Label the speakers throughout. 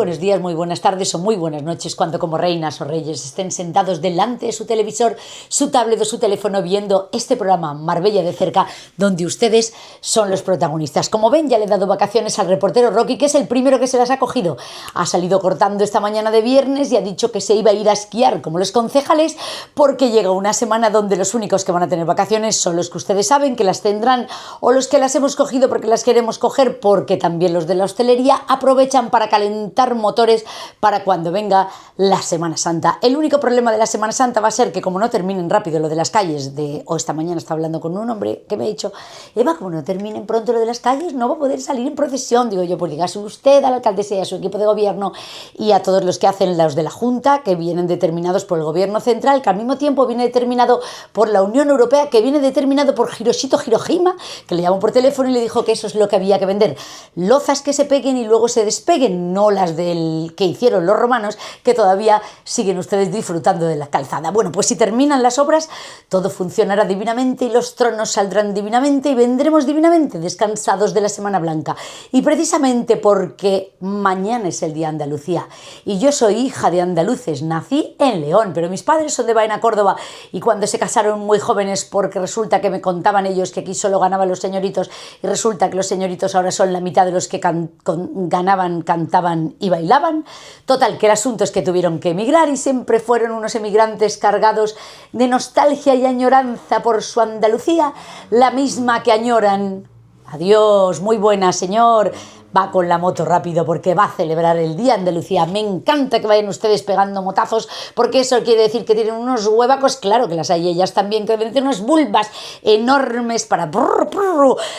Speaker 1: buenos días, muy buenas tardes o muy buenas noches cuando como reinas o reyes estén sentados delante de su televisor, su tablet o su teléfono viendo este programa Marbella de cerca, donde ustedes son los protagonistas. Como ven, ya le he dado vacaciones al reportero Rocky, que es el primero que se las ha cogido. Ha salido cortando esta mañana de viernes y ha dicho que se iba a ir a esquiar como los concejales, porque llega una semana donde los únicos que van a tener vacaciones son los que ustedes saben que las tendrán, o los que las hemos cogido porque las queremos coger, porque también los de la hostelería aprovechan para calentar motores para cuando venga la Semana Santa. El único problema de la Semana Santa va a ser que como no terminen rápido lo de las calles, esta mañana estaba hablando con un hombre que me ha dicho: Eva, como no terminen pronto lo de las calles, no va a poder salir en procesión. Digo yo, pues dígase usted a la alcaldesa y a su equipo de gobierno y a todos los que hacen los de la Junta, que vienen determinados por el gobierno central, que al mismo tiempo viene determinado por la Unión Europea, que viene determinado por Hiroshito Hirohima, que le llamó por teléfono y le dijo que eso es lo que había que vender. Lozas que se peguen y luego se despeguen, no las del que hicieron los romanos, que todavía siguen ustedes disfrutando de la calzada. Bueno, pues si terminan las obras, todo funcionará divinamente y los tronos saldrán divinamente y vendremos divinamente descansados de la Semana Blanca. Y precisamente porque mañana es el Día de Andalucía y yo soy hija de andaluces, nací en León, pero mis padres son de Baena, Córdoba, y cuando se casaron muy jóvenes, porque resulta que me contaban ellos que aquí solo ganaban los señoritos y resulta que los señoritos ahora son la mitad de los que ganaban, cantaban y bailaban. Total, que el asunto es que tuvieron que emigrar y siempre fueron unos emigrantes cargados de nostalgia y añoranza por su Andalucía, la misma que añoran. Adiós, muy buena, señor. Va con la moto rápido porque va a celebrar el Día de Andalucía. Me encanta que vayan ustedes pegando motazos, porque eso quiere decir que tienen unos huevacos, claro que las hay ellas también, que deben tener unas vulvas enormes para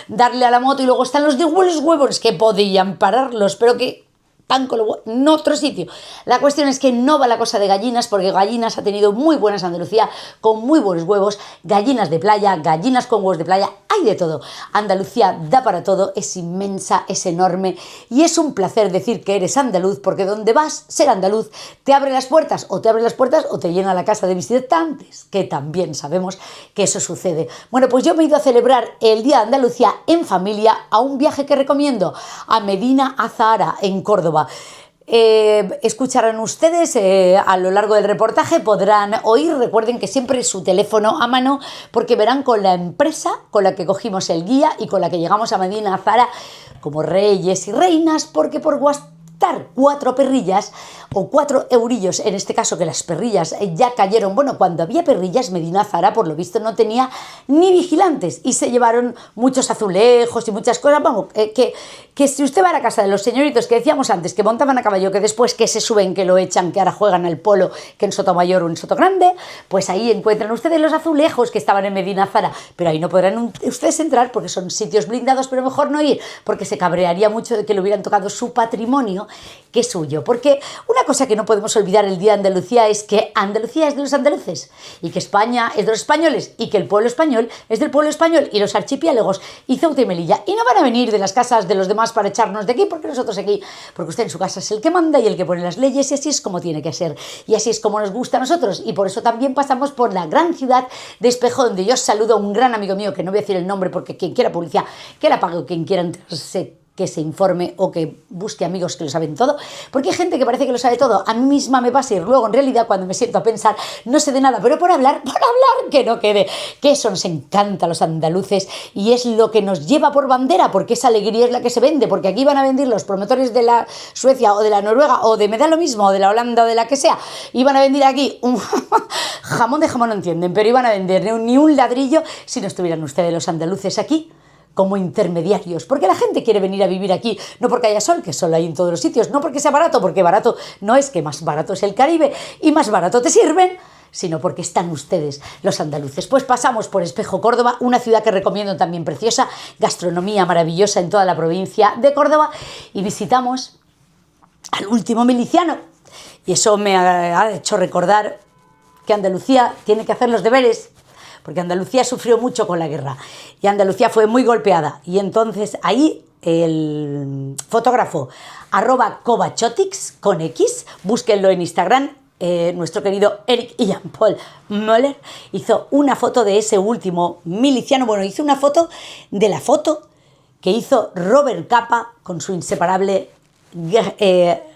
Speaker 1: darle a la moto, y luego están los de los huevos que podían pararlos, pero que en otro sitio. La cuestión es que no va la cosa de gallinas, porque gallinas ha tenido muy buenas Andalucía, con muy buenos huevos, gallinas de playa, gallinas con huevos de playa, hay de todo. Andalucía da para todo, es inmensa, es enorme y es un placer decir que eres andaluz, porque donde vas, ser andaluz te abre las puertas, o te abre las puertas o te llena la casa de visitantes, que también sabemos que eso sucede. Bueno, pues yo me he ido a celebrar el Día de Andalucía en familia a un viaje que recomiendo, a Medina Azahara, en Córdoba. Escucharán ustedes a lo largo del reportaje, podrán oír, recuerden que siempre su teléfono a mano, porque verán con la empresa con la que cogimos el guía y con la que llegamos a Medina Azahara como reyes y reinas, porque por gastar 4 perrillas o 4 eurillos, en este caso que las perrillas ya cayeron, bueno, cuando había perrillas, Medina Azahara por lo visto no tenía ni vigilantes y se llevaron muchos azulejos y muchas cosas. Vamos, que si usted va a la casa de los señoritos que decíamos antes, que montaban a caballo, que después que se suben, que lo echan, que ahora juegan al polo, que en Sotomayor o en Sotogrande, pues ahí encuentran ustedes los azulejos que estaban en Medina Azahara, pero ahí no podrán ustedes entrar porque son sitios blindados, pero mejor no ir, porque se cabrearía mucho de que le hubieran tocado su patrimonio, que es suyo. Porque una cosa que no podemos olvidar el Día de Andalucía es que Andalucía es de los andaluces y que España es de los españoles y que el pueblo español es del pueblo español y los archipiélagos y Ceuta y Melilla, y no van a venir de las casas de los demás para echarnos de aquí, porque nosotros aquí, porque usted en su casa es el que manda y el que pone las leyes, y así es como tiene que ser y así es como nos gusta a nosotros. Y por eso también pasamos por la gran ciudad de Espejo, donde yo saludo a un gran amigo mío, que no voy a decir el nombre porque quien quiera publicidad que la pague, o quien quiera enterarse que se informe o que busque amigos que lo saben todo, porque hay gente que parece que lo sabe todo. A mí misma me pasa y luego en realidad cuando me siento a pensar no sé de nada, pero por hablar que no quede, que eso nos encanta a los andaluces y es lo que nos lleva por bandera, porque esa alegría es la que se vende, porque aquí van a vender los promotores de la Suecia o de la Noruega o de, me da lo mismo, o de la Holanda o de la que sea, iban a vender aquí un jamón de jamón, no entienden, pero iban a vender ni un ladrillo si no estuvieran ustedes los andaluces aquí como intermediarios, porque la gente quiere venir a vivir aquí, no porque haya sol, que sol hay en todos los sitios, no porque sea barato, porque barato no es, que más barato es el Caribe y más barato te sirven, sino porque están ustedes, los andaluces. Pues pasamos por Espejo, Córdoba, una ciudad que recomiendo también preciosa, gastronomía maravillosa en toda la provincia de Córdoba, y visitamos al último miliciano, y eso me ha hecho recordar que Andalucía tiene que hacer los deberes, porque Andalucía sufrió mucho con la guerra y Andalucía fue muy golpeada, y entonces ahí el fotógrafo @Kovachotics con X, búsquenlo en Instagram, nuestro querido Eric y Jean-Paul Müller hizo una foto de ese último miliciano. Bueno, hizo una foto de la foto que hizo Robert Capa con su inseparable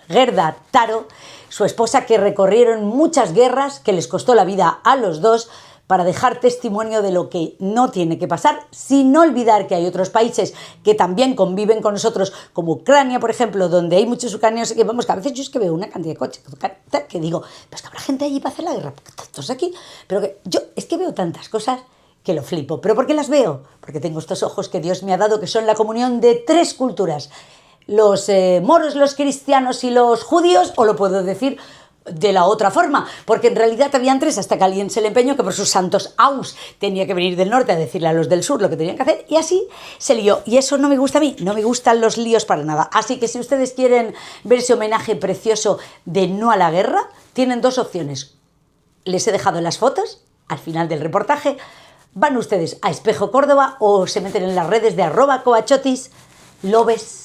Speaker 1: Gerda Taro, su esposa, que recorrieron muchas guerras, que les costó la vida a los dos, para dejar testimonio de lo que no tiene que pasar, sin olvidar que hay otros países que también conviven con nosotros, como Ucrania, por ejemplo, donde hay muchos ucranianos, que vamos, que a veces yo es que veo una cantidad de coches, que digo, pues que habrá gente allí para hacer la guerra, porque tantos aquí, pero que yo es que veo tantas cosas que lo flipo. ¿Pero por qué las veo? Porque tengo estos ojos que Dios me ha dado, que son la comunión de tres culturas, los moros, los cristianos y los judíos, o lo puedo decir de la otra forma, porque en realidad habían tres, hasta que a alguien se le empeñó que por sus santos aus tenía que venir del norte a decirle a los del sur lo que tenían que hacer, y así se lió. Y eso no me gusta a mí, no me gustan los líos para nada. Así que si ustedes quieren ver ese homenaje precioso de No a la Guerra, tienen dos opciones. Les he dejado las fotos al final del reportaje. Van ustedes a Espejo Córdoba o se meten en las redes de @coachotis. Lo ves.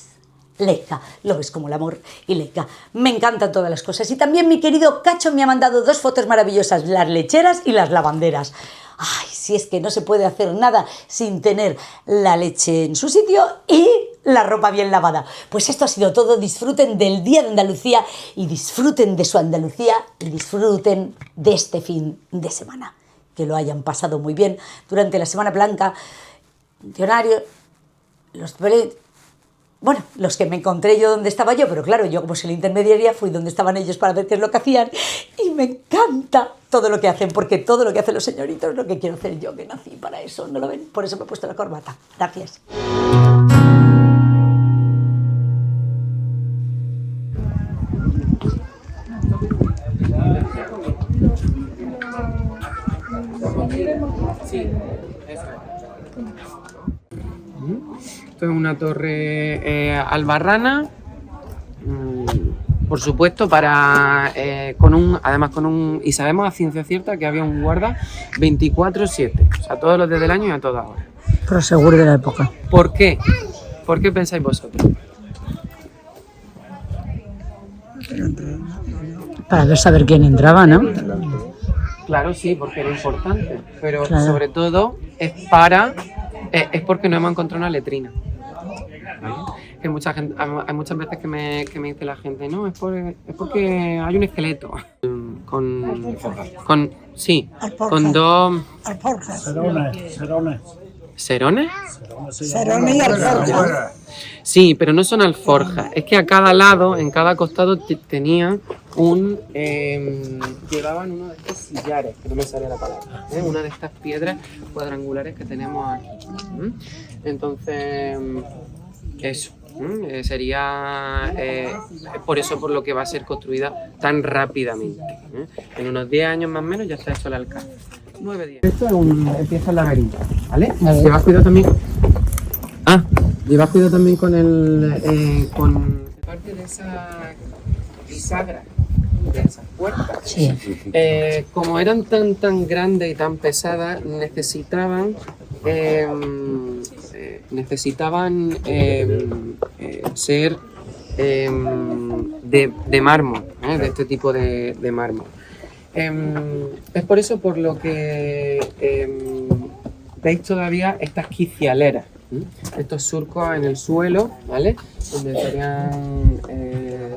Speaker 1: Leica, lo ves como el amor y Leica. Me encantan todas las cosas. Y también mi querido Cacho me ha mandado dos fotos maravillosas, las lecheras y las lavanderas. Ay, si es que no se puede hacer nada sin tener la leche en su sitio y la ropa bien lavada. Pues esto ha sido todo. Disfruten del Día de Andalucía y disfruten de su Andalucía y disfruten de este fin de semana. Que lo hayan pasado muy bien durante la Semana Blanca. Funcionarios, bueno, los que me encontré yo donde estaba yo, pero claro, yo como soy la intermediaria fui donde estaban ellos para ver qué es lo que hacían, y me encanta todo lo que hacen, porque todo lo que hacen los señoritos es lo que quiero hacer yo, que nací para eso, ¿no lo ven? Por eso me he puesto la corbata. Gracias.
Speaker 2: Sí, eso. Esto es una torre albarrana, por supuesto, y sabemos a ciencia cierta que había un guarda 24/7, o sea, todos los días del año y a todas horas.
Speaker 1: Pero seguro de la época.
Speaker 2: ¿Por qué? ¿Por qué pensáis vosotros?
Speaker 1: Para saber quién entraba, ¿no?
Speaker 2: Claro, sí, porque era importante, pero
Speaker 1: claro,
Speaker 2: sobre todo es porque no hemos encontrado una letrina. ¿Vale? Que hay muchas veces que me dice la gente, no, es porque hay un esqueleto con dos ¿Serones?
Speaker 3: Serones y alforjas.
Speaker 2: Sí, pero no son alforjas. Es que a cada lado, en cada costado tenían llevaban uno de estos sillares, que no me sale la palabra, una de estas piedras cuadrangulares que tenemos aquí. Entonces, eso. Sería por eso por lo que va a ser construida tan rápidamente. En unos 10 años más o menos ya está hecho el alcázar. 9 días. Esto empieza el laberinto, ¿vale? Llevas cuidado también. Llevas cuidado también con parte de esa bisagra, de esas puertas.
Speaker 1: Sí.
Speaker 2: Como eran tan grandes y tan pesadas, necesitaban ser de mármol, de este tipo de mármol. Es por eso por lo que veis todavía estas quicialeras, estos surcos en el suelo, ¿vale? Donde estarían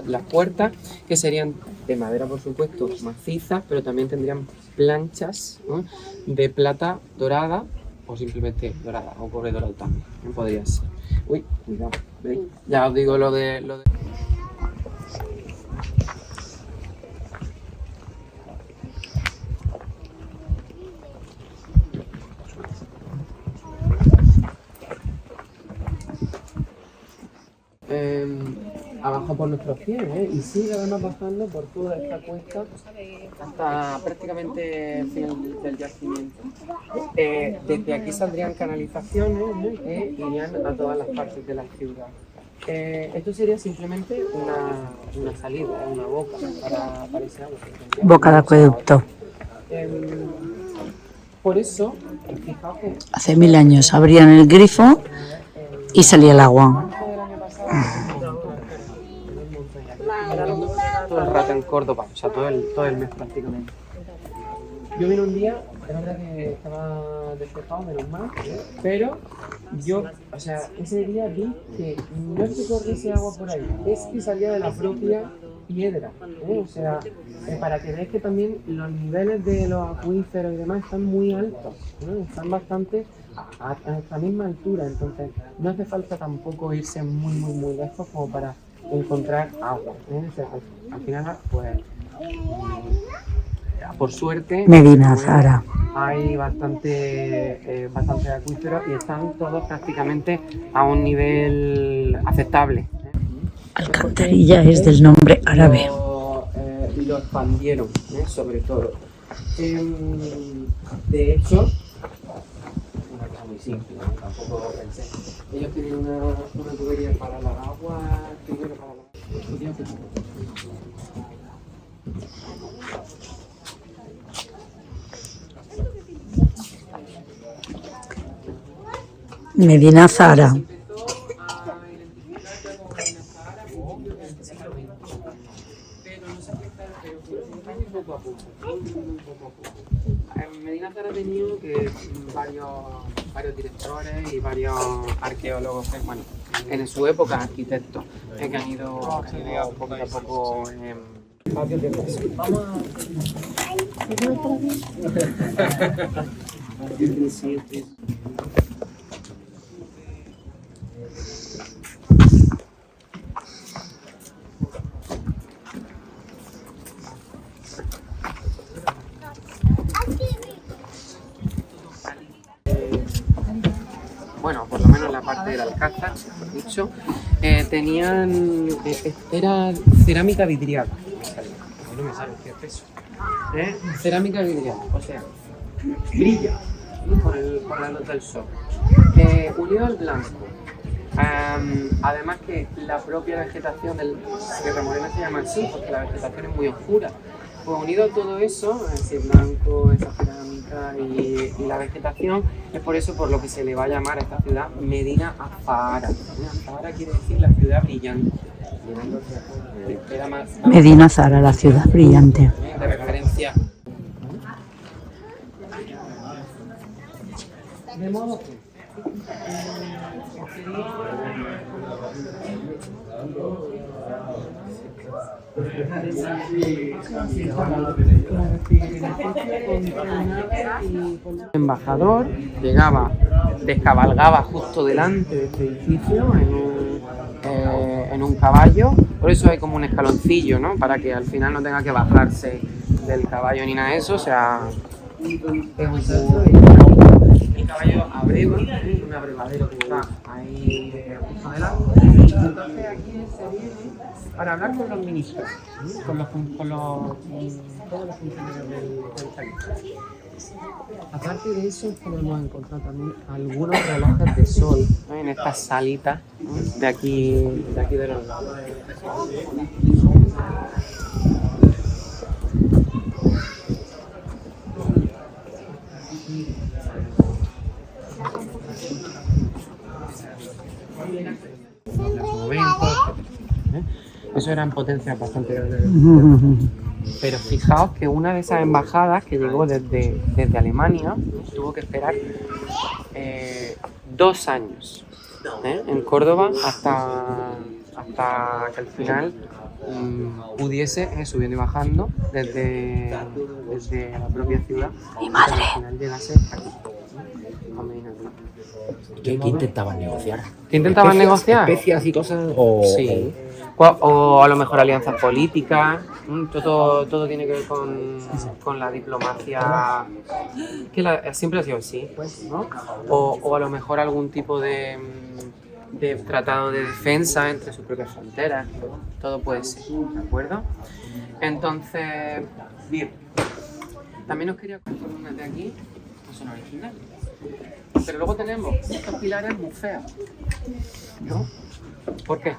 Speaker 2: las puertas, que serían de madera, por supuesto, macizas, pero también tendrían planchas, ¿no?, de plata dorada, o simplemente dorada, o cobre dorado también, podría ser. Uy, cuidado, ¿veis? Ya os digo lo de... Abajo por nuestros pies, y sigue además bajando por toda esta cuesta hasta prácticamente el final del yacimiento. Desde aquí saldrían canalizaciones que irían a todas las partes de la ciudad. Esto sería simplemente una salida, una boca para ese agua.
Speaker 1: Boca de acueducto.
Speaker 2: Por eso, fijaos que
Speaker 1: Hace 1000 años abrían el grifo y salía el agua.
Speaker 2: todo el rato en Córdoba, o sea, todo el mes prácticamente. Yo vine un día, es verdad que estaba despejado, menos mal, pero yo, o sea, ese día vi que no es que corriese agua por ahí, es que salía de la propia piedra, o sea, para que veáis que también los niveles de los acuíferos y demás están muy altos, están bastante a esta misma altura, entonces no hace falta tampoco irse muy lejos como para encontrar agua, o sea, al final, pues, por suerte,
Speaker 1: Medina Zahara.
Speaker 2: hay bastante acuíferos y están todos prácticamente a un nivel aceptable.
Speaker 1: Alcantarilla es del nombre árabe.
Speaker 2: Lo expandieron, sobre todo. De hecho, una cosa muy simple, ¿no? Tampoco pensé. Ellos tienen una tubería para la agua, primero para la
Speaker 1: Medina Zahara.
Speaker 2: Medina Zahara ha tenido que varios directores y varios arqueólogos, bueno, en su época arquitectos, que han ido poco a poco patios de paso. Vamos bueno, por lo menos la parte del Alcázar, dicho, era cerámica vidriada. No me sale qué es eso. Cerámica vidriada, o sea, brilla por la luz del sol. Unido al blanco. Además que la propia vegetación del Sierra Morena se llama así porque la vegetación es muy oscura. Pues unido a todo eso, ese blanco, esa cerámica y la vegetación, es por eso por lo que se le va a llamar a esta ciudad Medina Zahara. Zahara quiere decir la ciudad brillante.
Speaker 1: Medina Zahara, la ciudad brillante.
Speaker 2: De referencia. De modo que el embajador llegaba, descabalgaba justo delante de este edificio en un caballo, por eso hay como un escaloncillo, ¿no? Para que al final no tenga que bajarse del caballo ni nada de eso, o sea, es un salto y el caballo abreva, un abrevadero que está ahí justo delante. Entonces aquí se viene para hablar con los ministros, con todos los funcionarios del país. Aparte de eso, podemos encontrar también algunos relojes de sol, ¿no? En estas salitas, ¿no? de aquí de los lados. Eso eran potencias bastante grandes. Pero fijaos que una de esas embajadas que llegó desde Alemania tuvo que esperar 2 años en Córdoba hasta que al final pudiese subiendo y bajando desde la propia ciudad y al final llegase aquí.
Speaker 4: ¿Qué intentaban negociar?
Speaker 2: ¿Qué intentaban negociar?
Speaker 4: ¿Especias y cosas?
Speaker 2: Sí. O a lo mejor alianzas políticas, todo tiene que ver con la diplomacia, que siempre ha sido así, pues, ¿no? O a lo mejor algún tipo de tratado de defensa entre sus propias fronteras, todo puede ser, ¿de acuerdo? Entonces, bien, también os quería contar unas de aquí, no son originales, pero luego tenemos estos pilares muy feos, ¿no? ¿Por qué?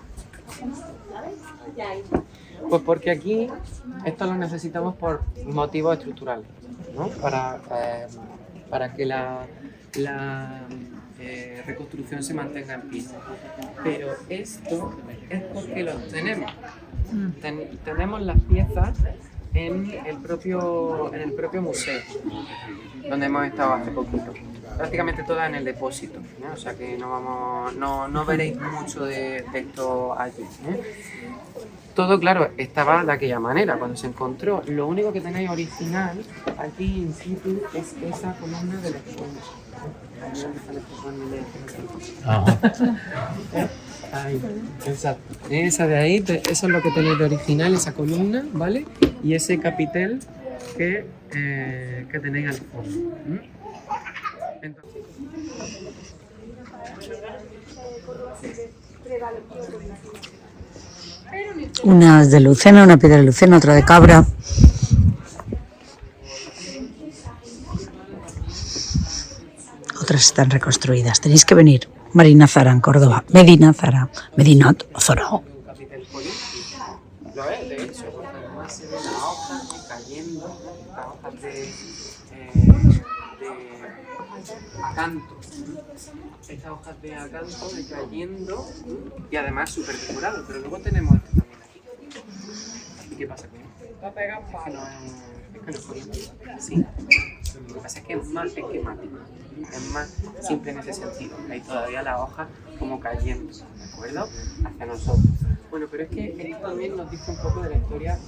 Speaker 2: Pues porque aquí estos los necesitamos por motivos estructurales, ¿no? Para que la reconstrucción se mantenga en pie. Pero esto es porque los tenemos. Tenemos las piezas en el propio museo, donde hemos estado hace poquito. Prácticamente todas en el depósito, ¿no? O sea que no veréis mucho de esto allí, todo, claro, estaba de aquella manera cuando se encontró. Lo único que tenéis original aquí in situ es esa columna de los fondos. Ahí, exacto. Esa de ahí, eso es lo que tenéis de original, esa columna, ¿vale? Y ese capitel que tenéis al fondo. Entonces,
Speaker 1: Una es de Lucena, una piedra de Lucena, otra de Cabra. Otras están reconstruidas. Tenéis que venir. Marina Zara en Córdoba. Medina Zara. Medinat Zara.
Speaker 2: un capitel político. Lo es, de hecho, porque además se ven las hojas cayendo, las hojas de acanto. Estas hojas de acanto cayendo y además súper decorado. Pero luego tenemos esto también aquí. ¿Y qué pasa con esto? Está pegado para. Es que no es político. Sí. Lo que pasa es que es más esquemático. Es más simple en ese sentido. Hay todavía las hojas como cayendo, ¿de acuerdo? Hacia nosotros. Bueno, pero es que esto también nos dice un poco de la historia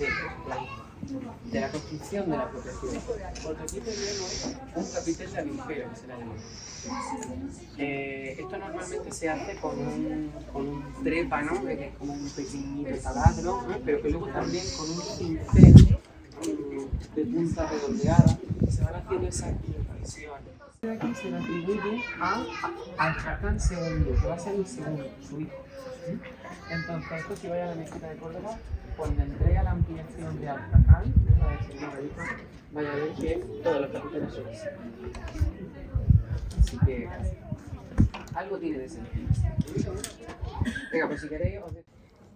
Speaker 2: de la construcción de la propia ciudad. Porque aquí tenemos un capitel de avispero, que se le llama. Esto normalmente se hace con un trépano, que es como un pequeñito taladro, ¿no? Pero que luego también con un cincel de punta redondeada, se van haciendo esas impresiones. Aquí se le atribuye al Jacán II, que va a ser el segundo, su hijo. Entonces, esto si vaya a la mezquita de Córdoba, cuando entrega la ampliación de Al-Jacán, vaya a ver que todos los capiteles son así. Así que algo tiene de sentido. Venga, pues si queréis...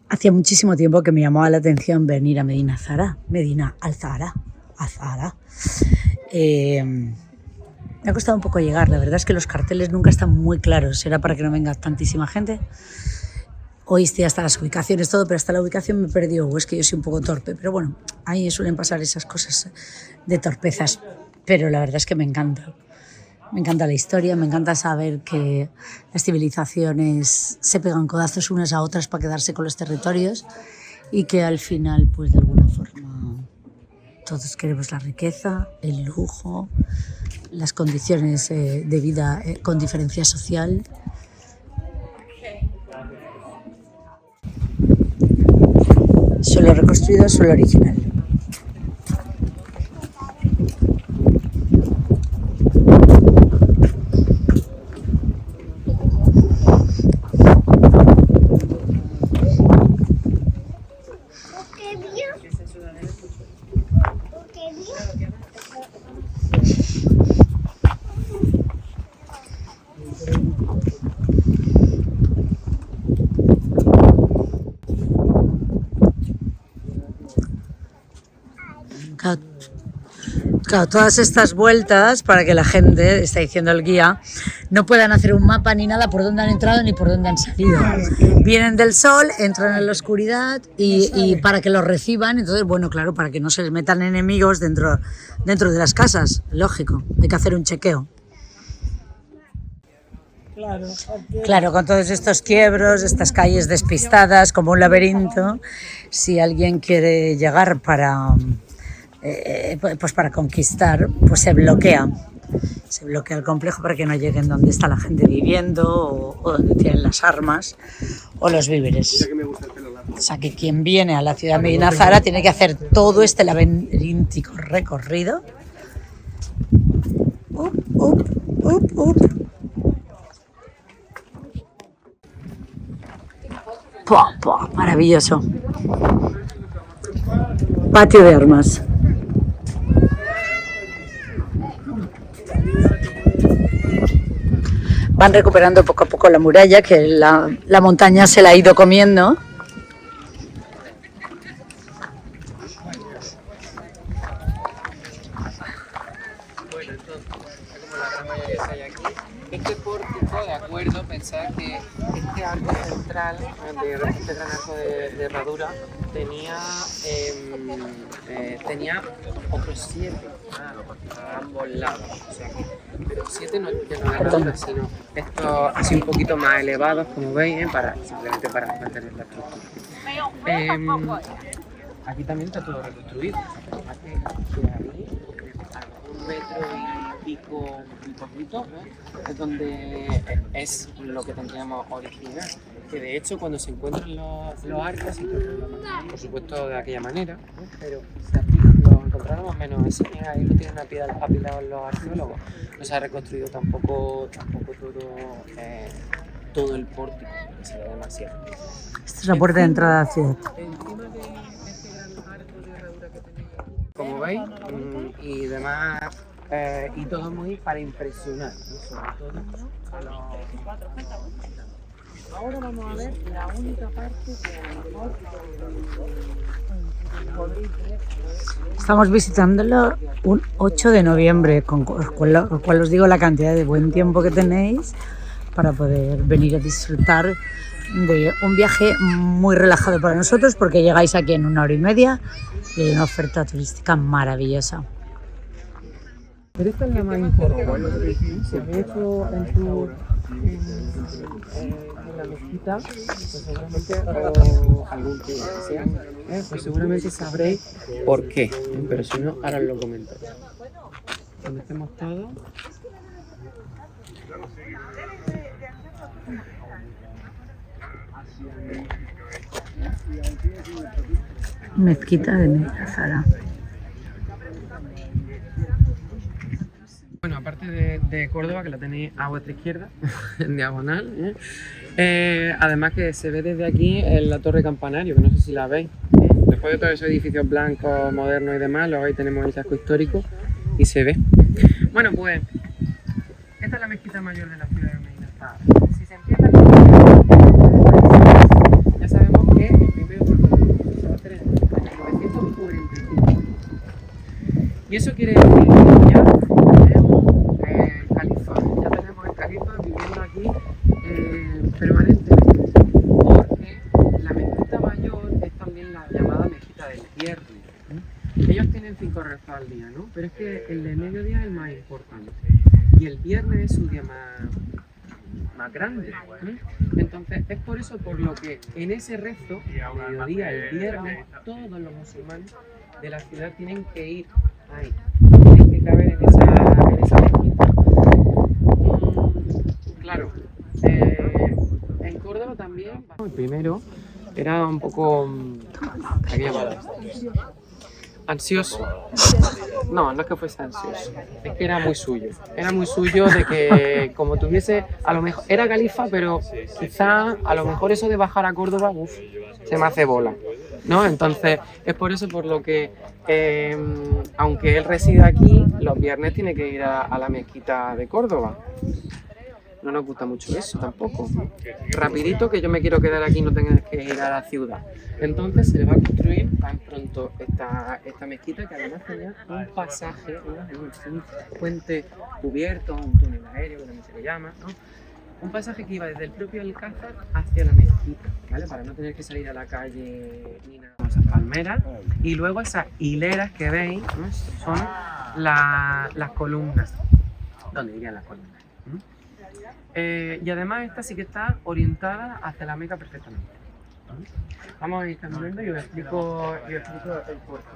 Speaker 1: Hacía muchísimo tiempo que me llamaba la atención venir a Medina Zara. Medina Al-Zahara. Me ha costado un poco llegar. La verdad es que los carteles nunca están muy claros. ¿Será para que no venga tantísima gente? Hoy estoy hasta las ubicaciones, todo, pero hasta la ubicación me perdió. O es que yo soy un poco torpe. Pero bueno, a mí me suelen pasar esas cosas de torpezas. Pero la verdad es que me encanta. Me encanta la historia, me encanta saber que las civilizaciones se pegan codazos unas a otras para quedarse con los territorios y que al final, pues de alguna forma, todos queremos la riqueza, el lujo, las condiciones de vida con diferencia social. Suelo reconstruido, suelo original. Claro, todas estas vueltas para que la gente, está diciendo el guía, no puedan hacer un mapa ni nada por dónde han entrado ni por dónde han salido. Vienen del sol, entran en la oscuridad y para que los reciban, entonces, bueno, claro, para que no se les metan enemigos dentro de las casas, lógico, hay que hacer un chequeo. Claro, con todos estos quiebros, estas calles despistadas, como un laberinto, si alguien quiere llegar para conquistar, pues se bloquea el complejo para que no lleguen donde está la gente viviendo o donde tienen las armas o los víveres. O sea que quien viene a la ciudad de Medina Zara tiene que hacer todo este laberíntico recorrido. Maravilloso. Patio de armas. Van recuperando poco a poco la muralla, que la montaña se la ha ido comiendo.
Speaker 2: Bueno, entonces, como la gran mayoría que hay aquí, este pórtico, de acuerdo, pensad que este arco central, este gran arco de herradura, tenía otros 7 a ambos lados. O sea que, pero 7 no de herradura, sino estos así un poquito más elevados, como veis, simplemente para mantener la estructura. Aquí también está todo reconstruido. Fíjate que ahí, a 1 metro y pico, un poquito, es donde es lo que tendríamos original. Que de hecho, cuando se encuentran los arcos, se encuentran, por supuesto, de aquella manera, ¿no? Pero si aquí lo encontráramos menos así, ahí lo tienen apilado los arqueólogos. No se ha reconstruido tampoco todo el pórtico, porque se ve demasiado.
Speaker 1: Esta es la puerta de entrada a la ciudad.
Speaker 2: Encima de este gran arco de herradura que tenéis, como veis, y demás, y todo muy para impresionar, ¿no? Sobre todo a los... Ahora vamos a ver la única parte que a lo mejor podréis ver.
Speaker 1: Estamos visitándolo un 8 de noviembre, con lo cual os digo la cantidad de buen tiempo que tenéis para poder venir a disfrutar de un viaje muy relajado para nosotros, porque llegáis aquí en 1 hora y media y hay una oferta turística maravillosa.
Speaker 2: Pero esta es la más importante. Si habéis hecho el tour en la mezquita, pues seguramente, o algún tour que sea, pues seguramente sabréis por qué. Pero si no, ahora os lo comento. Cuando estemos todos.
Speaker 1: Mezquita de Media Zara.
Speaker 2: Bueno, aparte de Córdoba, que la tenéis a vuestra izquierda, en diagonal, además que se ve desde aquí en la Torre Campanario, que no sé si la veis. Después de todos esos edificios blancos, modernos y demás, luego ahí tenemos el casco histórico y se ve. Bueno, pues esta es la mezquita mayor de la ciudad de Medina. Si se empieza ya sabemos que el primero se va a hacer en 1945. Y eso quiere decir que ya tenemos el califa viviendo aquí permanentemente, porque la mezquita mayor es también la llamada mezquita del viernes. Ellos tienen 5 rezos al día, ¿no? Pero es que el de mediodía es el más importante y el viernes es su día más grande. Entonces es por eso por lo que en ese rezo, al mediodía, el viernes, todos los musulmanes de la ciudad tienen que ir ahí, tienen que caber en esa mezquita. Claro, en Córdoba también. El primero era un poco ansioso. No es que fuese ansioso, es que era muy suyo. Era muy suyo de que, como tuviese, a lo mejor era califa, pero quizá a lo mejor eso de bajar a Córdoba, se me hace bola, ¿no? Entonces es por eso por lo que, aunque él reside aquí, los viernes tiene que ir a la mezquita de Córdoba. No nos gusta mucho eso tampoco. Rapidito, que yo me quiero quedar aquí, no tengas que ir a la ciudad. Entonces se le va a construir tan pronto esta mezquita, que además tenía un pasaje, un puente cubierto, un túnel aéreo, que también se le llama, ¿no? Un pasaje que iba desde el propio Alcázar hacia la mezquita, ¿vale? Para no tener que salir a la calle ni nada. Esas palmeras, y luego esas hileras que veis, ¿no? Son las columnas, donde irían las columnas. Y además esta sí que está orientada hacia la Meca perfectamente. Vamos a ir caminando y os explico el puerto.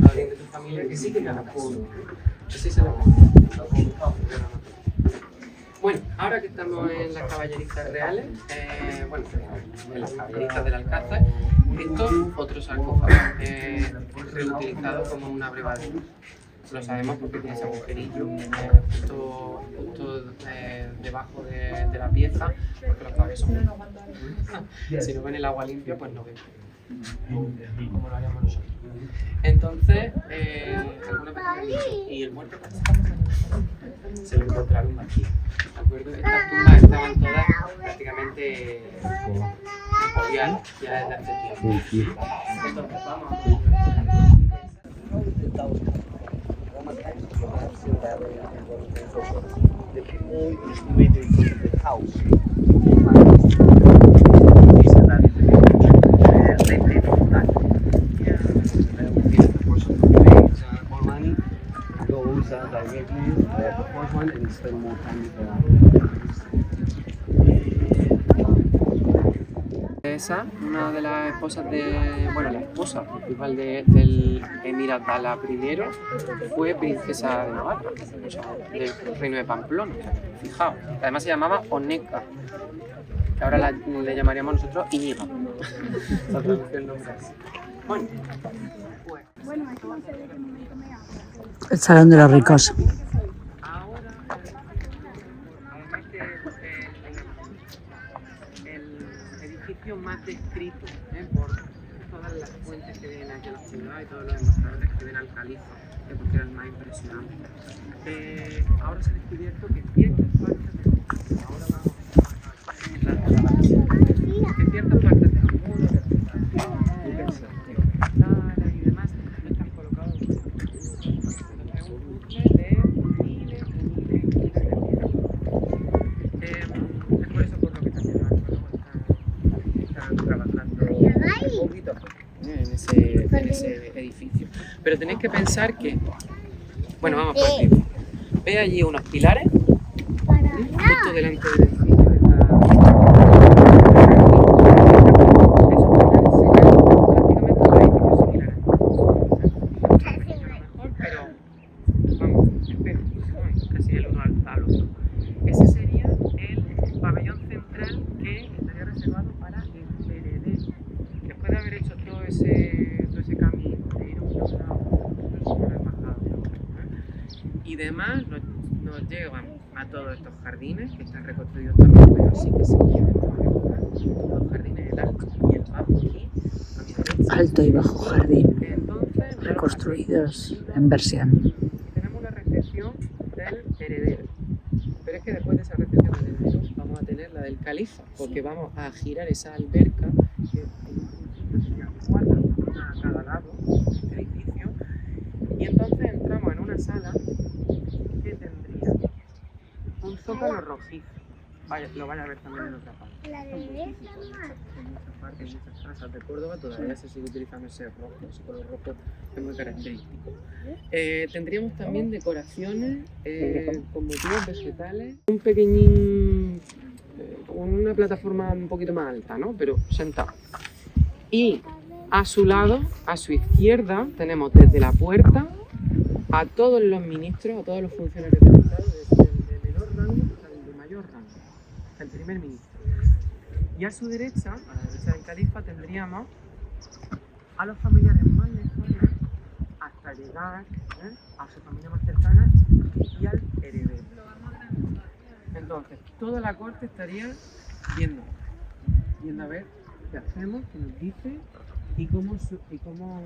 Speaker 2: Alguien de tu familia que sí que gana por... Así se lo Bueno, ahora que estamos en las caballerizas reales, en las caballerizas del Alcázar, esto es otro sarcófago, reutilizado como un abrevadero. Lo sabemos porque tiene ese agujerillo justo debajo de la pieza, porque los caballos son muy si no ven el agua limpia, pues no ven, como lo haríamos nosotros. Entonces, algunas veces me han dicho, ¿y el muerto qué hace? Se lo encontraron aquí, ¿de acuerdo? Estas tumbas estaban todas prácticamente jovial ya desde hace tiempo. Entonces, vamos a Esa, una de las esposas la esposa principal del emir Abdalá I, fue princesa de Navarra, o sea, del reino de Pamplona. Fijaos, además se llamaba Oneca, que ahora le llamaríamos nosotros Íñiga. La traducción nombre así. Bueno, pues.
Speaker 1: El salón de los ricos.
Speaker 2: Ahora, además que el edificio más descrito por todas las fuentes que vienen aquí a la ciudad y todos los embajadores que ven al califa, porque era el más impresionante. Ahora se ha descubierto que ciertas partes de ahora vamos que ciertas partes de los muros, de sala y demás no están colocados en un puzzle de miles y miles de piezas. Es por eso por lo que también los arqueólogos están trabajando un poquito en ese edificio. Pero tenéis que pensar que, bueno, vamos por aquí. Ve allí unos pilares, justo delante del edificio. Ese sería el pabellón central que estaría reservado para el heredero. Después de haber hecho todo ese camino, de ir a un lado y demás, nos llevan a todos estos jardines que están reconstruidos también, pero sí que se quieren los jardines del Alto y el Bajo aquí, a mi derecha.
Speaker 1: Alto y Bajo Jardín,
Speaker 2: Entonces,
Speaker 1: reconstruidos en versión.
Speaker 2: Tenemos la recepción del heredero. Pero es que después de esa recepción del heredero vamos a tener la del califa, porque vamos a girar esa alberca, que en un principio serían 4, una a cada lado de este edificio, y entonces entramos en una sala que tendría un zócalo rojizo. Lo vaya a ver también en otra parte. En muchas partes, en muchas casas de Córdoba todavía se sigue utilizando ese color rojo es muy característico. Tendríamos también decoraciones con motivos vegetales, un pequeñín, con una plataforma un poquito más alta, ¿no? Pero sentado. Y a su lado, a su izquierda, tenemos desde la puerta a todos los ministros, a todos los funcionarios del Estado, desde el de menor rango hasta el de mayor rango, el primer ministro. Y a su derecha, a la derecha del califa, tendríamos a los familiares más lejanos hasta llegar a su familia más cercana y al heredero. Entonces, toda la corte estaría viendo a ver qué hacemos, qué nos dice y cómo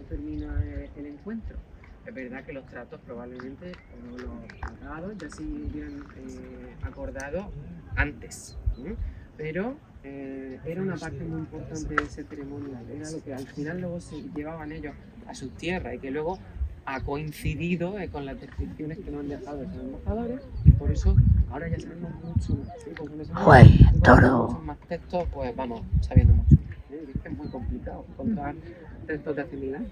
Speaker 2: termina el encuentro. Es verdad que los tratos probablemente no los juzgados ya se hubieran acordado antes, pero era una parte muy importante de ese ceremonial, era lo que al final luego se llevaban ellos a sus tierras y que luego ha coincidido con las descripciones que nos han dejado esos embajadores y por eso ahora ya sabemos mucho más. ¿Sí? Muchos más textos, pues vamos sabiendo mucho. Es muy complicado encontrar textos de hace 1000 años.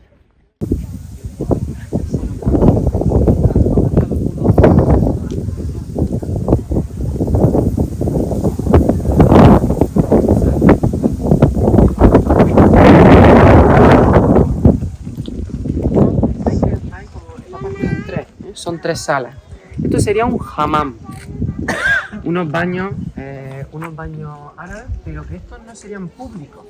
Speaker 2: Son 3 salas. Esto sería un hammam, unos baños árabes, pero que estos no serían públicos.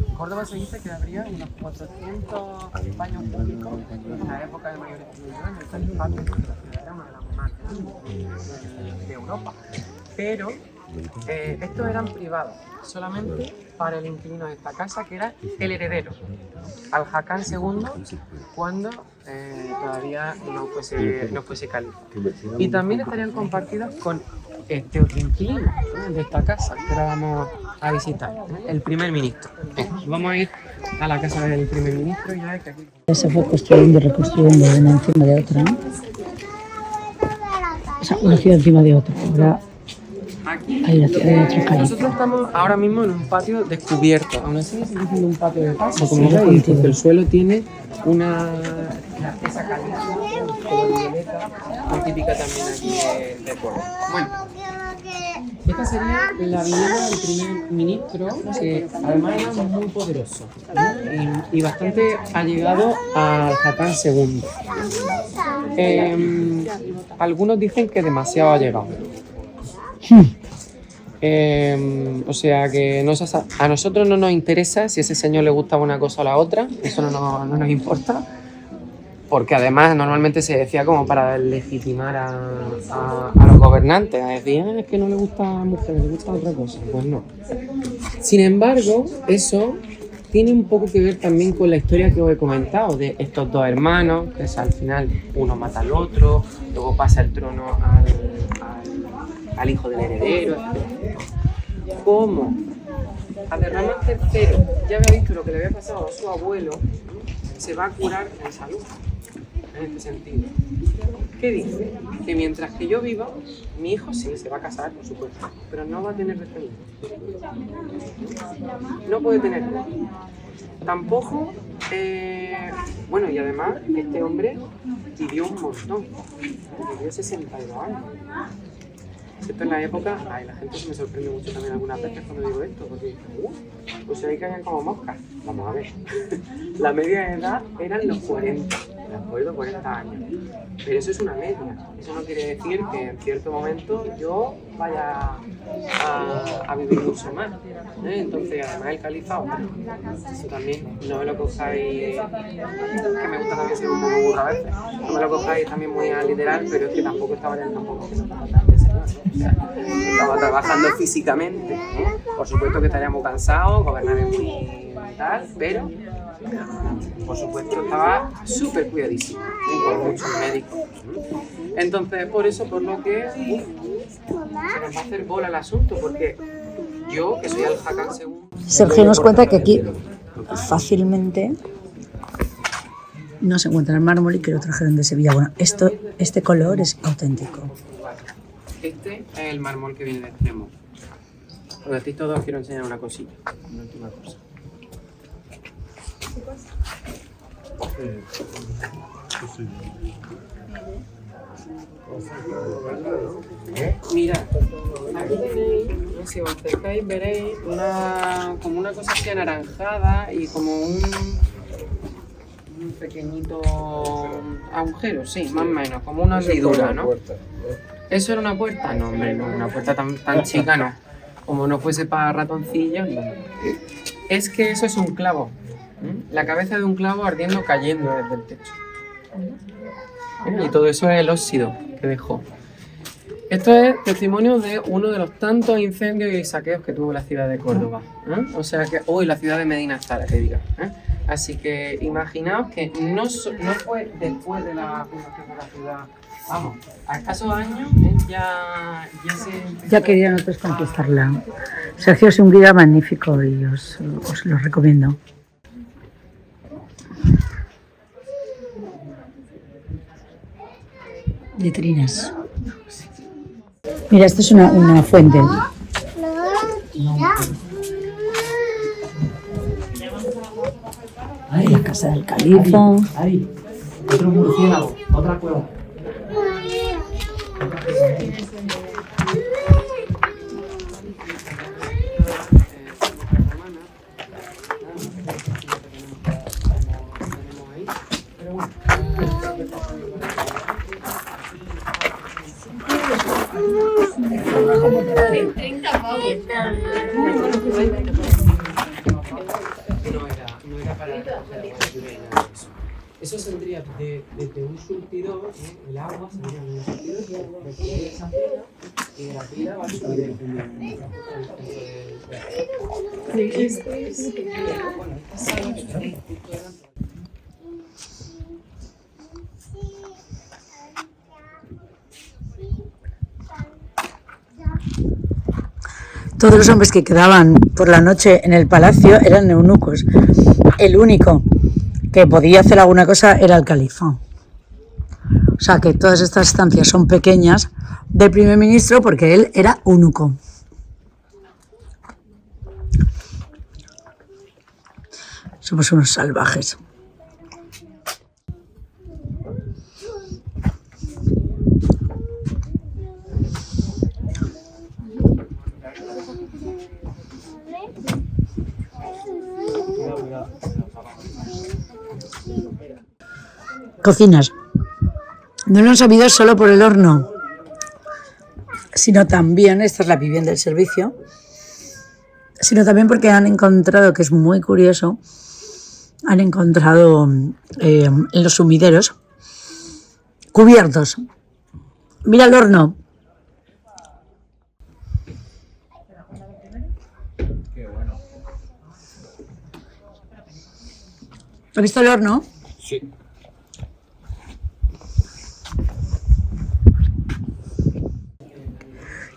Speaker 2: En Córdoba se dice que habría unos 400 baños públicos en la época de mayor extensión. Esta era una de las más grandes de Europa. Pero estos eran privados, solamente para el inquilino de esta casa, que era el heredero, Al-Hakam II, cuando todavía no fuese califa. Y también estarían compartidos con este otro inquilino de esta casa, que ahora vamos a visitar, el primer ministro. Vamos a ir a la casa del primer ministro y ya es que aquí...
Speaker 1: Se fue construyendo y reconstruyendo una encima de otra, ¿no? O sea, una ciudad encima de otra. Ahora
Speaker 2: aquí,
Speaker 1: Hay otro califa.
Speaker 2: nosotros estamos ahora mismo en un patio descubierto. Aún así sigue siendo un patio de paso, como veis, porque el suelo tiene esa caliza color violeta, muy típica también aquí de Córdoba. Bueno, esta sería la vivienda del primer ministro, que además era muy poderoso y bastante allegado a Haakon II. Algunos dicen que demasiado allegado. O sea que a nosotros no nos interesa si a ese señor le gustaba una cosa o la otra, eso no nos importa, porque además normalmente se decía como para legitimar a los gobernantes, a decir, es que no le gusta a la mujer, le gusta otra cosa. Pues no. Sin embargo, eso tiene un poco que ver también con la historia que os he comentado de estos dos hermanos, que al final uno mata al otro, luego pasa el trono al hijo del heredero, etc. Como Abderramán III ya había visto lo que le había pasado a su abuelo, se va a curar en salud, en este sentido. ¿Qué dice? Que mientras que yo viva, mi hijo sí se va a casar, por supuesto, pero no va a tener descendencia. No puede tenerlo. Tampoco, bueno, y además este hombre vivió un montón, vivió 62 años. Esto en la época, la gente se me sorprende mucho también algunas veces cuando digo esto, porque dicen, pues ahí caían como moscas. Vamos a ver, la media de edad eran los 40, de acuerdo, 40 años. Pero eso es una media, eso no quiere decir que en cierto momento yo vaya a vivir mucho más. Entonces, además el califado, eso también no me lo cojáis, que me gusta también ser un poco burro a veces, no me lo cojáis también muy a literal, pero es que tampoco estaba en el campo que estaba trabajando físicamente, por supuesto que estaríamos cansados, gobernar es muy tal, pero por supuesto estaba súper cuidadísimo, con muchos médicos. Entonces, por eso, por lo que se nos va a hacer bola el asunto, porque yo, que soy el Haakon II...
Speaker 1: Sergio nos cuenta que aquí fácilmente no se encuentra el mármol y que lo trajeron de Sevilla. Bueno, este color es auténtico.
Speaker 2: Este es el mármol que viene de Extremo. Cuando estéis todos, quiero enseñar una cosilla, una última cosa. Mirad, aquí tenéis, si os acercáis veréis como una cosa así anaranjada y como un pequeñito agujero, sí, más o menos, como una hendidura, ¿no? ¿Eso era una puerta? No, hombre, no, una puerta tan chica no. Como no fuese para ratoncillos, no. Es que eso es un clavo. La cabeza de un clavo ardiendo cayendo desde el techo. Y todo eso es el óxido que dejó. Esto es testimonio de uno de los tantos incendios y saqueos que tuvo la ciudad de Córdoba. O sea que hoy la ciudad de Medina Zara, que diga. Así que imaginaos que no fue después de la fundación de la ciudad. Vamos, a escasos años
Speaker 1: ya querían otros conquistarla. Sergio es un guía magnífico y os lo recomiendo. Letrinas. Mira, esto es una fuente. La casa del califa.
Speaker 4: Ahí, otro murciélago, otra cueva.
Speaker 2: No era para eso saldría desde un surtidor, el agua saldría de un surtidor, de esa pila, y de la pila va a subir el Este es, bueno, esta sala que está justo delante.
Speaker 1: Todos los hombres que quedaban por la noche en el palacio eran eunucos. El único que podía hacer alguna cosa era el califa. O sea que todas estas estancias son pequeñas del primer ministro porque él era eunuco. Somos unos salvajes. Cocinas. No lo han sabido solo por el horno, sino también, esta es la vivienda del servicio, sino también porque han encontrado, que es muy curioso, han encontrado en los sumideros cubiertos. Mira el horno. ¿Has visto el horno?
Speaker 2: Sí.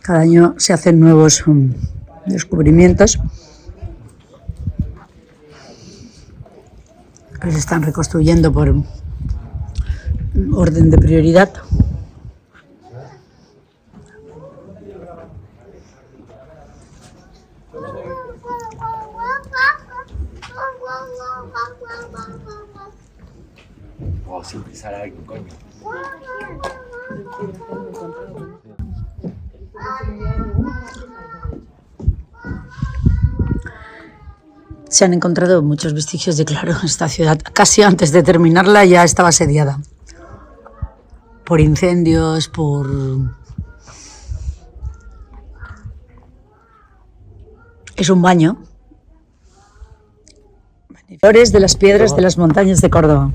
Speaker 1: Cada año se hacen nuevos descubrimientos que se están reconstruyendo por orden de prioridad.
Speaker 4: Oh, siempre sale algo, coño.
Speaker 1: Se han encontrado muchos vestigios de, claro, esta ciudad casi antes de terminarla ya estaba asediada por incendios, por... Es un baño. Flores de las piedras de las montañas de Córdoba.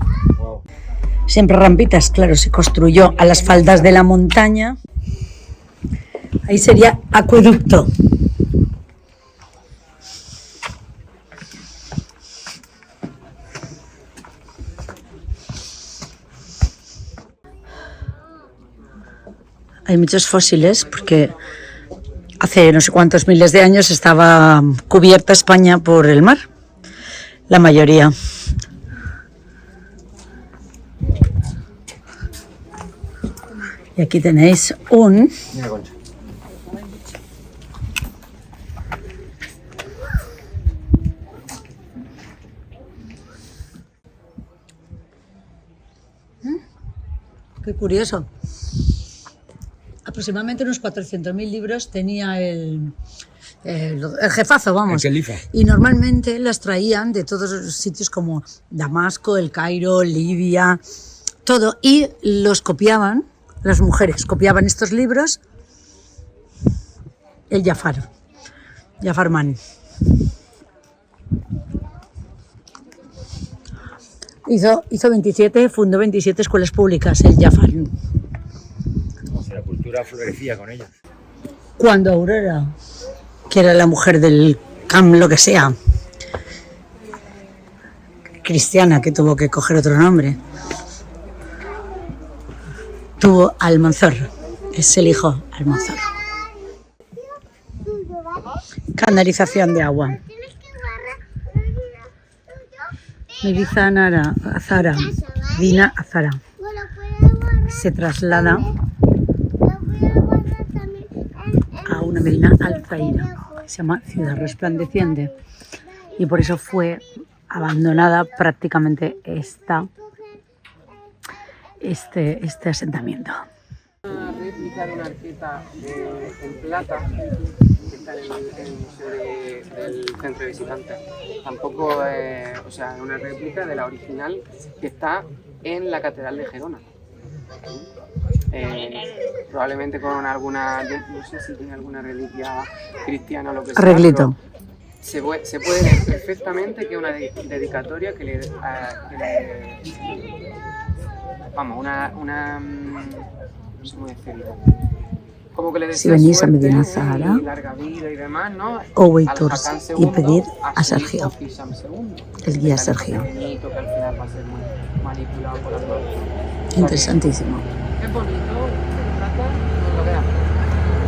Speaker 1: Siempre rampitas, claro, se construyó a las faldas de la montaña. Ahí sería acueducto. Hay muchos fósiles porque hace no sé cuántos miles de años estaba cubierta España por el mar, la mayoría. Y aquí tenéis un...
Speaker 2: Mira, Concha.
Speaker 1: Qué curioso. Aproximadamente unos 400.000 libros tenía el jefazo, vamos.
Speaker 4: El califa.
Speaker 1: Y normalmente las traían de todos los sitios como Damasco, El Cairo, Libia, todo. Y los copiaban, las mujeres copiaban estos libros, el Jafar Man. Hizo 27, fundó 27 escuelas públicas, el Jafar.
Speaker 4: Como si la cultura florecía con ellas.
Speaker 1: Cuando Aurora, que era la mujer del lo que sea, cristiana, que tuvo que coger otro nombre, tuvo Almanzor, es el hijo Almanzor. Canalización de agua. Melissa Nara Azara, Dina Azara, se traslada a una medina alzaíra, que se llama Ciudad Resplandeciente, y por eso fue abandonada prácticamente este asentamiento.
Speaker 2: Una réplica de una arqueta en plata que está en el museo del centro de visitantes. Tampoco es, o sea, es una réplica de la original que está en la Catedral de Gerona. Probablemente con alguna, no sé si tiene alguna reliquia cristiana o lo que sea.
Speaker 1: Arreglito.
Speaker 2: Se puede leer perfectamente que es una dedicatoria que le vamos, una no sé cómo decirlo, como que le desea
Speaker 1: Si venís a
Speaker 2: suerte,
Speaker 1: Medina Zahara,
Speaker 2: y larga vida y demás, ¿no?
Speaker 1: Owey
Speaker 2: Al
Speaker 1: Tours
Speaker 2: Hassan
Speaker 1: y
Speaker 2: II,
Speaker 1: pedir a
Speaker 2: su
Speaker 1: Sergio,
Speaker 2: hijo Hisham II,
Speaker 1: el guía
Speaker 2: que
Speaker 1: Sergio.
Speaker 2: pequeñito, que al final va a ser muy manipulado por las manos.
Speaker 1: Interesantísimo.
Speaker 2: Es bonito, se trata, lo que da.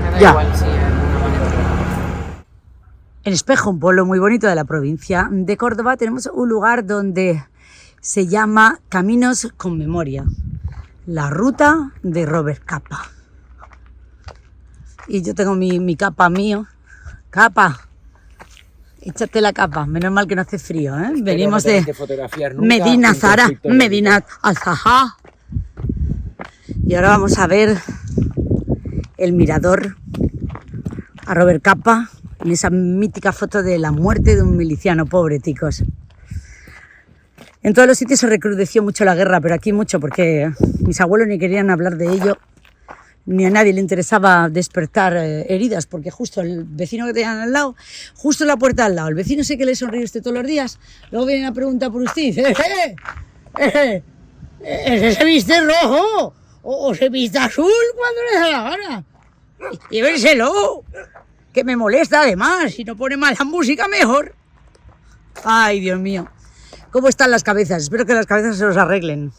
Speaker 2: Me da
Speaker 1: Ya.
Speaker 2: igual si es de una manera.
Speaker 1: En Espejo, un pueblo muy bonito de la provincia de Córdoba, tenemos un lugar donde se llama Caminos con Memoria, la ruta de Robert Capa. y yo tengo mi capa mío. Capa, échate la capa, menos mal que no hace frío, ¿eh? Venimos de Medina Zara, Medina Al-Zaha. Y ahora vamos a ver el mirador a Robert Capa en esa mítica foto de la muerte de un miliciano, pobre, ticos. En todos los sitios se recrudeció mucho la guerra, pero aquí mucho, porque mis abuelos ni querían hablar de ello, ni a nadie le interesaba despertar heridas, porque justo el vecino que tenían al lado, justo en la puerta al lado, el vecino sé que le sonríe usted todos los días, luego vienen a preguntar por usted y dice, ¿ese se viste rojo o se viste azul cuando le da la gana? Y vérselo, que me molesta además, si no pone mala música mejor. Ay, Dios mío, ¿cómo están las cabezas? Espero que las cabezas se los arreglen.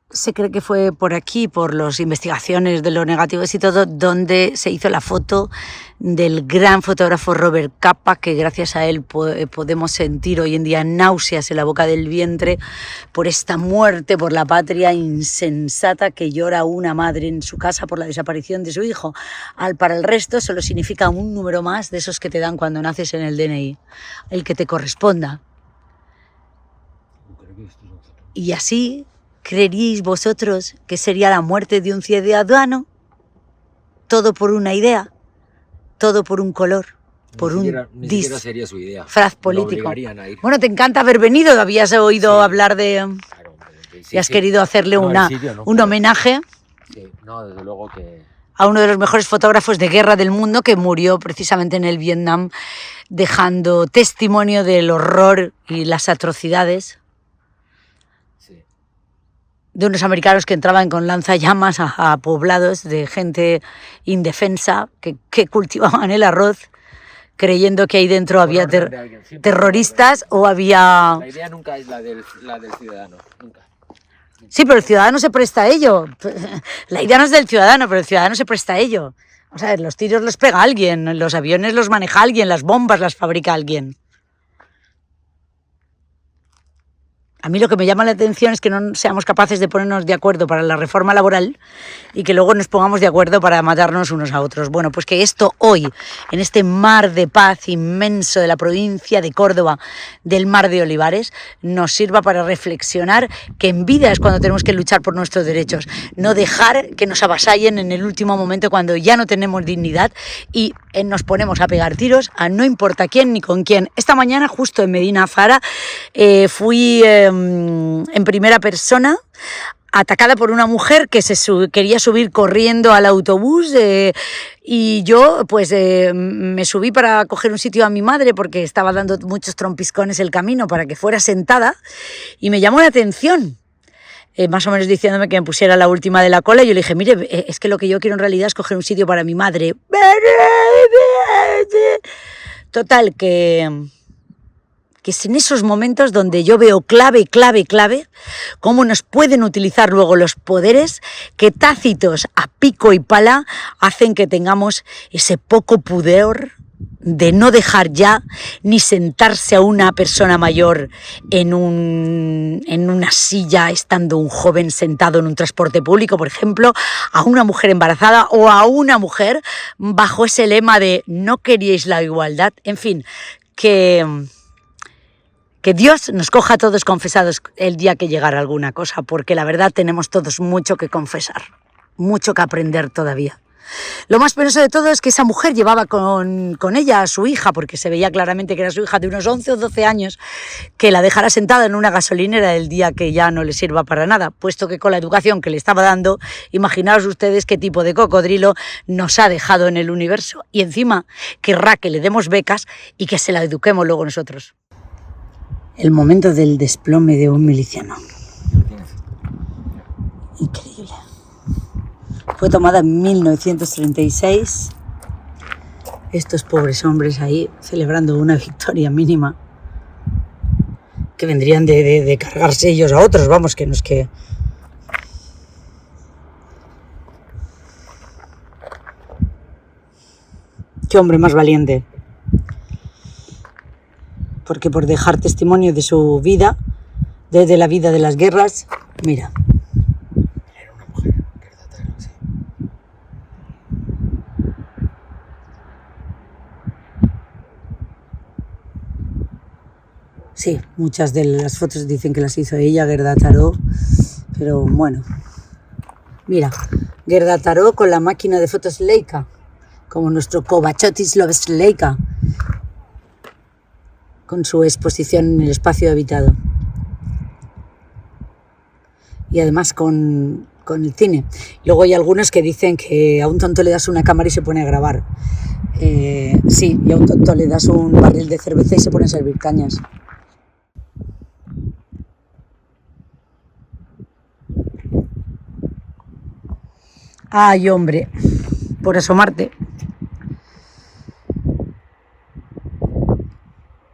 Speaker 1: Se cree que fue por aquí, por las investigaciones de los negativos y todo, donde se hizo la foto del gran fotógrafo Robert Capa, que gracias a él podemos sentir hoy en día náuseas en la boca del vientre por esta muerte por la patria insensata que llora una madre en su casa por la desaparición de su hijo. Para el resto solo significa un número más de esos que te dan cuando naces en el DNI, el que te corresponda. Y así... ¿creeríais vosotros que sería la muerte de un ciudadano? Todo por una idea, todo por un color, por un disfraz político. Bueno, te encanta haber venido, habías oído hablar de... Claro, y has querido hacerle un homenaje
Speaker 4: desde luego que...
Speaker 1: a uno de los mejores fotógrafos de guerra del mundo que murió precisamente en el Vietnam, dejando testimonio del horror y las atrocidades de unos americanos que entraban con lanzallamas a poblados de gente indefensa que cultivaban el arroz creyendo que ahí dentro había terroristas o había...
Speaker 4: La idea nunca es la del ciudadano, nunca.
Speaker 1: Sí, pero el ciudadano se presta a ello. La idea no es del ciudadano, pero el ciudadano se presta a ello. O sea, los tiros los pega alguien, los aviones los maneja alguien, las bombas las fabrica alguien. A mí lo que me llama la atención es que no seamos capaces de ponernos de acuerdo para la reforma laboral y que luego nos pongamos de acuerdo para matarnos unos a otros. Bueno, pues que esto hoy, en este mar de paz inmenso de la provincia de Córdoba, del Mar de Olivares, nos sirva para reflexionar que en vida es cuando tenemos que luchar por nuestros derechos. No dejar que nos avasallen en el último momento cuando ya no tenemos dignidad y nos ponemos a pegar tiros a no importa quién ni con quién. Esta mañana, justo en Medina Zara, fui... en primera persona, atacada por una mujer que quería subir corriendo al autobús y yo pues me subí para coger un sitio a mi madre porque estaba dando muchos trompiscones el camino para que fuera sentada y me llamó la atención. Más o menos diciéndome que me pusiera la última de la cola y yo le dije, mire, es que lo que yo quiero en realidad es coger un sitio para mi madre. Total, que es en esos momentos donde yo veo clave, cómo nos pueden utilizar luego los poderes que tácitos a pico y pala hacen que tengamos ese poco pudor de no dejar ya ni sentarse a una persona mayor en una silla estando un joven sentado en un transporte público, por ejemplo, a una mujer embarazada o a una mujer bajo ese lema de no queríais la igualdad, en fin, que Dios nos coja a todos confesados el día que llegara alguna cosa, porque la verdad tenemos todos mucho que confesar, mucho que aprender todavía. Lo más penoso de todo es que esa mujer llevaba con ella a su hija, porque se veía claramente que era su hija de unos 11 o 12 años, que la dejara sentada en una gasolinera el día que ya no le sirva para nada, puesto que con la educación que le estaba dando, imaginaos ustedes qué tipo de cocodrilo nos ha dejado en el universo. Y encima querrá que le demos becas y que se la eduquemos luego nosotros. El momento del desplome de un miliciano. Increíble. Fue tomada en 1936. Estos pobres hombres ahí celebrando una victoria mínima. Que vendrían de cargarse ellos a otros, vamos, que no es que... Qué hombre más valiente. Porque por dejar testimonio de su vida, desde la vida de las guerras, mira.
Speaker 4: Era una mujer, verdadera, sí.
Speaker 3: Sí, muchas de las fotos dicen que las hizo ella, Gerda Taro, pero bueno. Mira, Gerda Taro con la máquina de fotos Leica, como nuestro Kovachotis Leica, con su exposición en el espacio habitado. Y además con el cine. Luego hay algunos que dicen que a un tonto le das una cámara y se pone a grabar. Sí, y a un tonto le das un barril de cerveza y se pone a servir cañas. Ay, hombre, por asomarte.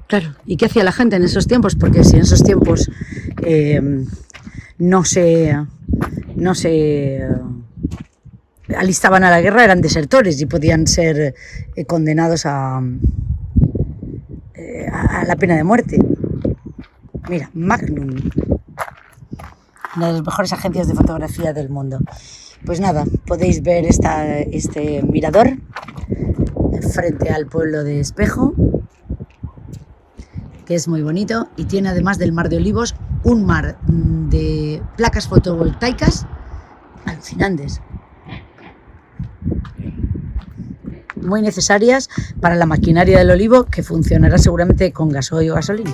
Speaker 3: Claro, ¿y qué hacía la gente en esos tiempos? Porque si en esos tiempos no se alistaban a la guerra, eran desertores y podían ser condenados a la pena de muerte. Mira, Magnum, una de las mejores agencias de fotografía del mundo. Pues nada, podéis ver este mirador frente al pueblo de Espejo, que es muy bonito y tiene, además del Mar de Olivos, un mar de placas fotovoltaicas alucinantes, muy necesarias para la maquinaria del olivo, que funcionará seguramente con gasoil o gasolina.